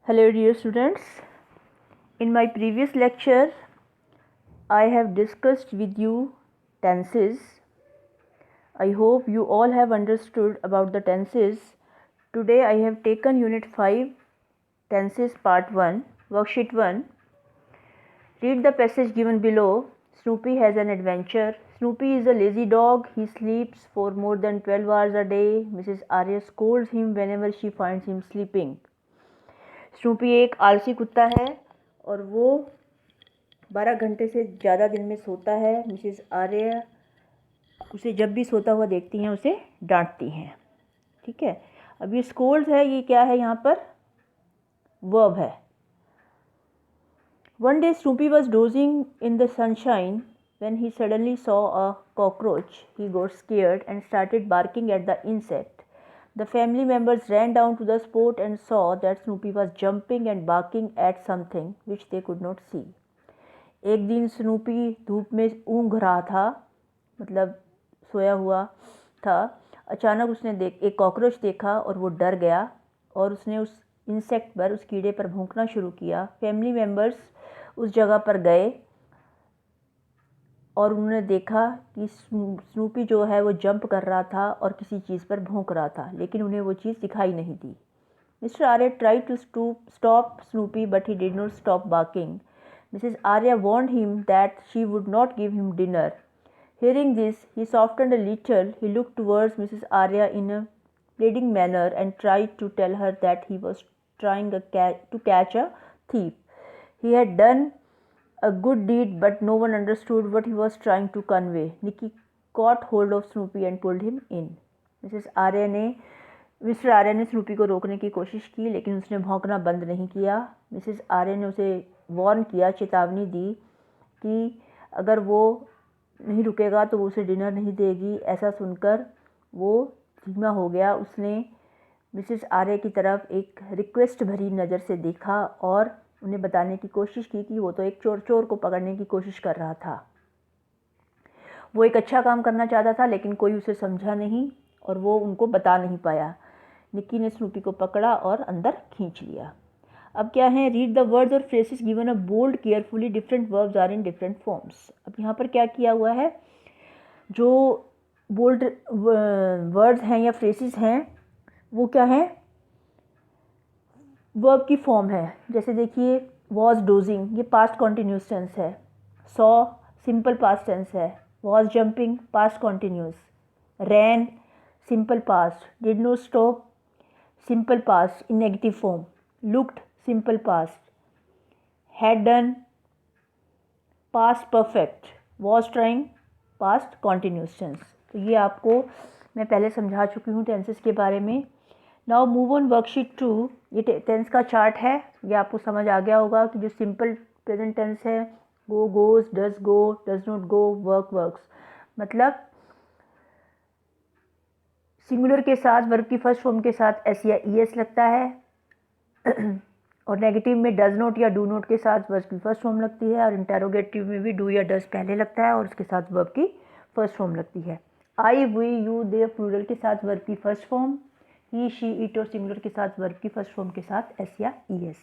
Hello dear students, in my previous lecture I have discussed with you tenses. I hope you all have understood about the tenses. Today I have taken unit 5 tenses part 1 worksheet 1. Read the passage given below. Snoopy has an adventure. Snoopy is a lazy dog. He sleeps for more than 12 hours a day. Mrs. Arya scolds him whenever she finds him sleeping. Snoopy एक आलसी कुत्ता है और वो 12 घंटे से ज़्यादा दिन में सोता है। मिसेस आर्य उसे जब भी सोता हुआ देखती हैं उसे डांटती हैं। ठीक है, अब ये स्कोल्ड है, ये क्या है, यहाँ पर वर्ब है। One day Snoopy was dosing in the sunshine when he suddenly saw a cockroach. He got scared and started barking at the insect. The family members ran down to the spot and saw that Snoopy was jumping and barking at something which they could not see. एक दिन Snoopy धूप में ऊँघ रहा था, मतलब सोया हुआ था। अचानक उसने एक कॉकरोच देखा और वो डर गया और उसने उस इंसेक्ट पर, उस कीड़े पर भौंकना शुरू किया। फैमिली मेम्बर्स उस जगह पर गए और उन्होंने देखा कि स्नूपी जो है वो जंप कर रहा था और किसी चीज़ पर भौंक रहा था, लेकिन उन्हें वो चीज़ दिखाई नहीं दी। Mister Arya tried to stop Snoopy, but he did not stop barking. Mrs. Arya warned him that she would not give him dinner. Hearing this, he softened a little. He looked towards Mrs. Arya in a pleading manner and tried to tell her that he was trying to catch a thief. He had done a good deed, but no one understood what he was trying to convey. Nicky caught hold of Snoopy and pulled him in. Mister Arya ने Snoopy को रोकने की कोशिश की, लेकिन उसने भौंकना बंद नहीं किया। मिसेस आर्य ने उसे वार्न किया, चेतावनी दी कि अगर वो नहीं रुकेगा तो वो उसे डिनर नहीं देगी। ऐसा सुनकर वो धीमा हो गया। उसने मिसेस आर्य की तरफ एक रिक्वेस्ट भरी नज़र से देखा और उन्हें बताने की कोशिश की कि वो तो एक चोर को पकड़ने की कोशिश कर रहा था। वो एक अच्छा काम करना चाहता था, लेकिन कोई उसे समझा नहीं और वो उनको बता नहीं पाया। निक्की ने स्नूपी को पकड़ा और अंदर खींच लिया। अब क्या है, रीड द वर्ड्स और phrases given a bold carefully, different verbs are in different forms. अब यहाँ पर क्या किया हुआ है, जो बोल्ड वर्ड्स हैं या फ्रेजेस हैं वो क्या है, वर्ब की फॉर्म है। जैसे देखिए, वॉज डोजिंग, ये पास्ट कॉन्टिन्यूस टेंस है। सॉ सिंपल पास्ट टेंस है। Was jumping past continuous. Ran simple past. Did not stop simple past in negative form. Looked simple past. Had done past perfect. Was trying past continuous tense. तो ये आपको मैं पहले समझा चुकी हूँ tenses के बारे में। Now move on worksheet 2। ये टेंस का चार्ट है, ये आपको समझ आ गया होगा कि जो सिंपल प्रेजेंट टेंस है, गो goes, does go, does not go, work works, मतलब सिंगुलर के साथ वर्ब की फर्स्ट फॉर्म के साथ एस या ई एस लगता है और नेगेटिव में डज नॉट या डू नॉट के साथ वर्ब की फर्स्ट फॉर्म लगती है, और इंटेरोगेटिव में भी डू या डज पहले लगता है और उसके साथ वर्ब की फर्स्ट फॉर्म लगती है। आई, वी, यू, दे प्लूरल के साथ वर्ब की first form, he, she, it और सिंगुलर के साथ वर्ब की फर्स्ट फॉर्म के साथ एस या ई एस।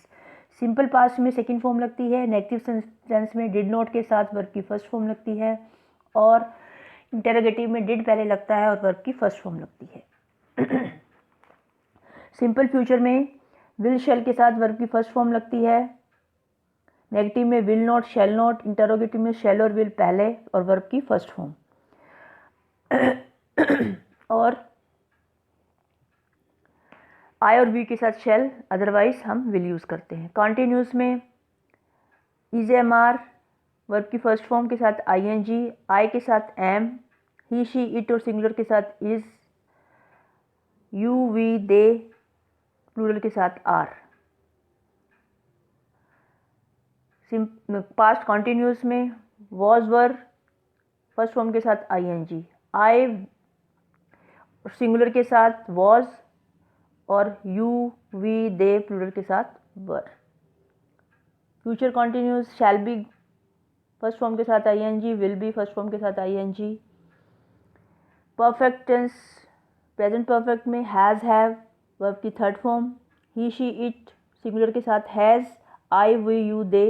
सिंपल पास्ट में सेकंड फॉर्म लगती है। नेगेटिव टेंस में डिड नॉट के साथ वर्ब की फर्स्ट फॉर्म लगती है और इंटेरोगेटिव में डिड पहले लगता है और वर्ब की फर्स्ट फॉर्म लगती है। सिंपल फ्यूचर में विल शैल के साथ वर्ब की फर्स्ट फॉर्म लगती है। नेगेटिव में will not, shall not. Interrogative में शैल और विल पहले और वर्ब की फर्स्ट फॉर्म। और आई और वी के साथ शैल, अदरवाइज हम विल यूज़ करते हैं। कॉन्टिन्यूस में इज, एम, आर वर्ब की फर्स्ट फॉर्म के साथ आई एन जी, आई के साथ एम, ही, शी, इट और सिंगुलर के साथ is, you, we, they plural के साथ आर। पास्ट कॉन्टिन्यूस में वॉज, वर फर्स्ट फॉर्म के साथ I N G, I singular के साथ वॉज और यू, वी, दे प्लूरल के साथ were. Future continuous shall be first form के साथ I N G, will be first form के साथ I N G. Perfect tense present perfect में हैज़, हैव वर्ब की third form, he, she, it singular के साथ has, I, we, you, they,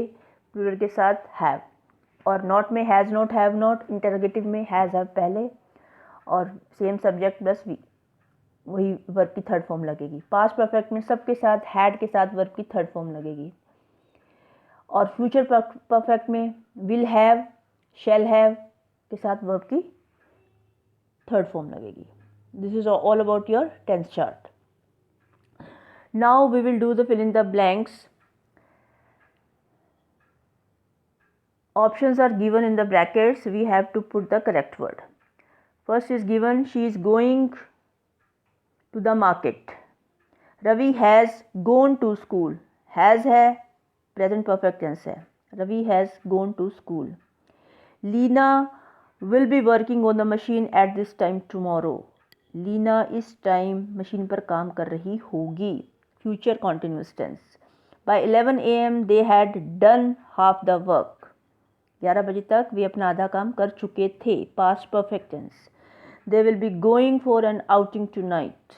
plural के साथ हैव। और नॉट में has not, have not, interrogative में हैज़ हैव पहले और सेम सब्जेक्ट प्लस वी, वही वर्ब की थर्ड फॉर्म लगेगी। पास्ट परफेक्ट में सबके साथ हैड के साथ वर्ब की थर्ड फॉर्म लगेगी। और फ्यूचर परफेक्ट में विल हैव, शैल हैव के साथ वर्ब की थर्ड फॉर्म लगेगी। This is all about your tense chart. Now we will do the fill in the blanks. Options are given in the brackets. We have to put the correct word. First is given, she is going to the market. Ravi has gone to school. Has है present perfect tense है. Ravi has gone to school. Leena will be working on the machine at this time tomorrow. Leena इस time machine पर काम कर रही होगी. Future continuous tense. By 11 a.m. they had done half the work. 11 बजे तक वे अपना आधा काम कर चुके थे. Past perfect tense. They will be going for an outing tonight.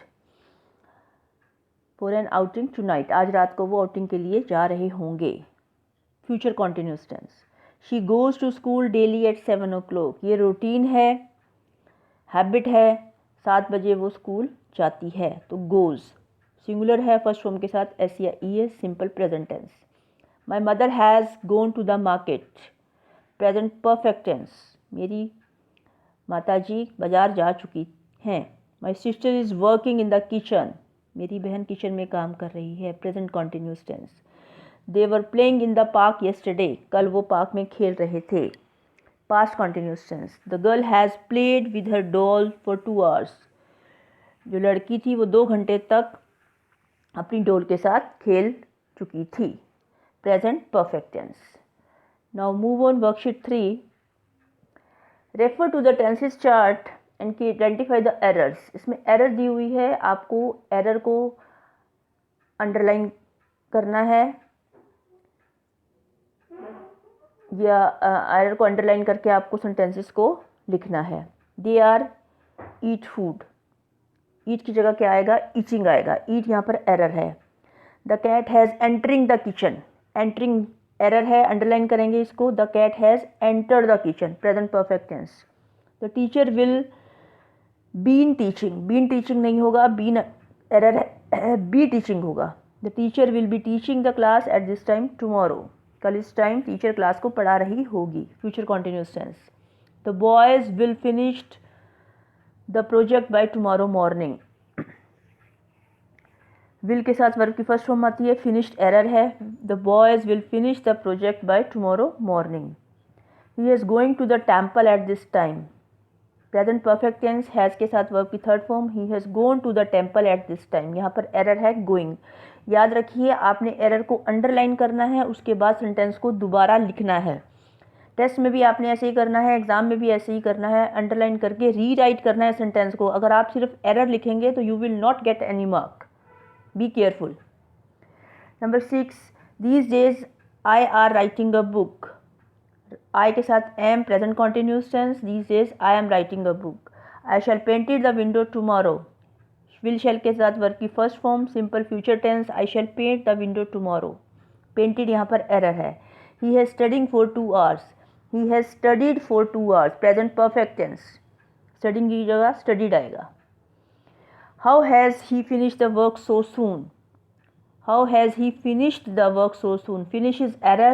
For an outing tonight, आज रात को वो आउटिंग के लिए जा रहे होंगे. Future continuous tense. She goes to school daily at 7 o'clock. ये रूटीन है, हैबिट है, 7 बजे वो स्कूल जाती है. तो गोज़ सिंगुलर है, फर्स्ट फॉर्म के साथ एस या ई है, simple present tense. My mother has gone to the market. Present perfect tense. मेरी माताजी बाजार जा चुकी हैं. My sister is working in the kitchen. मेरी बहन किचन में काम कर रही है. Present continuous tense. They were playing in the park yesterday. कल वो पार्क में खेल रहे थे. Past continuous tense. The girl has played with her doll for 2 hours. जो लड़की थी वो 2 घंटे तक अपनी डॉल के साथ खेल चुकी थी. Present perfect tense. Now move on worksheet 3. Refer to the tenses chart and identify the errors. इसमें एरर दी हुई है, आपको एरर को अंडरलाइन करना है या एरर को अंडरलाइन करके आपको सेंटेंसेस को लिखना है. They are eat food. ईट की जगह क्या आएगा? ईचिंग आएगा. ईट यहाँ पर एरर है. The cat has entering the kitchen. Entering error है, अंडरलाइन करेंगे इसको. The cat has entered the kitchen. Present perfect tense. The teacher will been teaching. Been teaching नहीं होगा, बीन एरर है, बी टीचिंग होगा. The teacher will be teaching the class at this time tomorrow. कल इस time teacher class को पढ़ा रही होगी. Future continuous tense. The boys will finished the project by tomorrow morning. Will के साथ वर्ब की फर्स्ट फॉर्म आती है. फिनिश्ड एरर है. The boys will finish the project by tomorrow morning. He is going to the temple at this time. Present perfect tense. Has के साथ verb की third form. He has gone to the temple at this time. यहाँ पर error है going. याद रखिए, आपने error को अंडरलाइन करना है, उसके बाद सेंटेंस को दोबारा लिखना है. टेस्ट में भी आपने ऐसे ही करना है, एग्जाम में भी ऐसे ही करना है. अंडरलाइन करके रीराइट करना है सेंटेंस को. अगर आप सिर्फ एरर लिखेंगे तो you will not get any mark. Be careful. Number 6. These days I are writing a book. I के साथ am, present continuous tense. These days I am writing a book. I shall paint it the window tomorrow. Will shall के साथ verb की first form, simple future tense. I shall paint the window tomorrow. Painted यहाँ पर error है. He has studying for 2 hours. He has studied for 2 hours. Present perfect tense. Studying की जगह studied आएगा. How has he finished the work so soon? How has he finished the work so soon? Finish is error.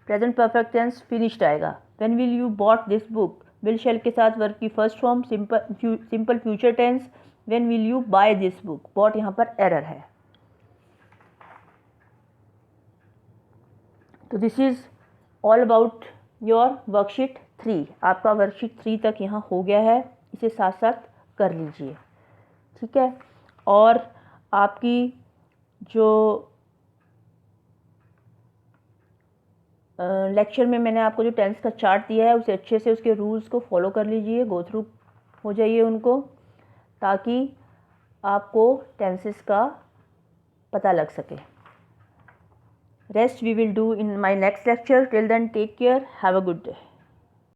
Present perfect tense. Finished आएगा. When will you bought this book? Will shall के साथ verb की first form, simple future tense. When will you buy this book? Bought यहाँ पर error है. तो this is all about your worksheet 3. आपका worksheet 3 तक यहाँ हो गया है. इसे साथ साथ कर लीजिए, ठीक है. और आपकी जो लेक्चर में मैंने आपको जो टेंस का चार्ट दिया है, उसे अच्छे से उसके रूल्स को फॉलो कर लीजिए, गो थ्रू हो जाइए उनको, ताकि आपको टेंसेस का पता लग सके. Rest we will do in my next lecture. Till then take care. Have a good day.